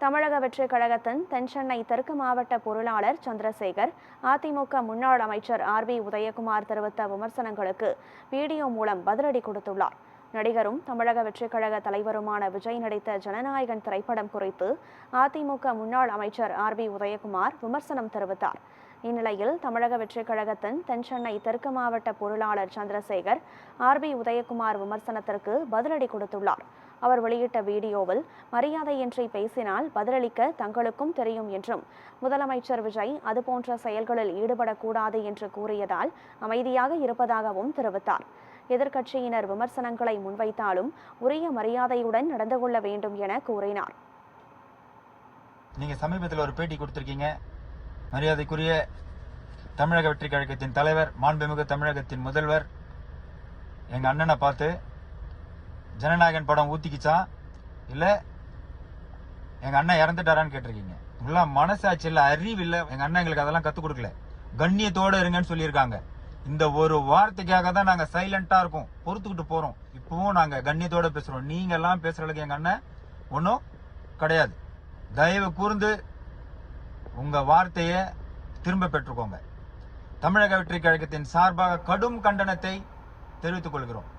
தமிழக வெற்றிக் கழகத்தின் தென்சென்னை தெற்கு மாவட்ட பொருளாளர் சந்திரசேகர், அதிமுக முன்னாள் அமைச்சர் RB உதயகுமார் தெரிவித்த விமர்சனங்களுக்கு வீடியோ மூலம் பதிலடி கொடுத்துள்ளார். நடிகரும் தமிழக வெற்றிக் கழக தலைவருமான விஜய் நடித்த ஜனநாயகன் திரைப்படம் குறித்து அதிமுக முன்னாள் அமைச்சர் RB உதயகுமார் விமர்சனம் தெரிவித்தார். இந்நிலையில் தமிழக வெற்றிக் கழகத்தின் தென்சென்னை தெற்கு மாவட்ட பொருளாளர் சந்திரசேகர் RB உதயகுமார் விமர்சனத்திற்கு பதிலடி கொடுத்துள்ளார். அவர் வெளியிட்ட வீடியோவில், மரியாதையின்றி பேசினால் பதிலளிக்க தங்களுக்கும் தெரியும் என்றும், முதலமைச்சர் விஜய் அதுபோன்ற செயல்களில் ஈடுபடக்கூடாது என்று கூறியதால் அமைதியாக இருப்பதாகவும் தெரிவித்தார். எதிர்க்கட்சியினர் விமர்சனங்களை முன்வைத்தாலும் உரிய மரியாதையுடன் நடந்து கொள்ள வேண்டும் என கூறினார். நீங்க சமீபத்தில் ஒரு பேட்டி கொடுத்திருக்கீங்க. மரியாதைக்குரிய தமிழக வெற்றி கழகத்தின் தலைவர், மாண்புமிகு தமிழகத்தின் முதல்வர் எங்க அண்ணனை பார்த்து ஜனநாயகன் படம் ஊத்திக்கிச்சா இல்ல எங்க அண்ணன் இறந்துட்டாரான்னு கேட்டிருக்கீங்க. இதெல்லாம் மனசாட்சி இல்ல, அறிவு இல்ல. எங்க அண்ணன் எங்களுக்கு அதெல்லாம் கத்துக் கொடுக்கல. கண்ணியத்தோட இருங்கன்னு சொல்லியிருக்காங்க. இந்த ஒரு வார்த்தைக்காக தான் நாங்க சைலண்டா இருக்கோம், பொறுத்துக்கிட்டு போறோம். இப்பவும் நாங்க கண்ணியத்தோட பேசுறோம். நீங்க எல்லாம் பேசுற அளவுக்கு எங்க அண்ணன் ஒன்னும் கிடையாது. தயவு கூர்ந்து உங்க வார்த்தையை திரும்ப பெற்றுக்கோங்க. தமிழக வெற்றி கழகத்தின் சார்பாக கடும் கண்டனத்தை தெரிவித்துக் கொள்கிறோம்.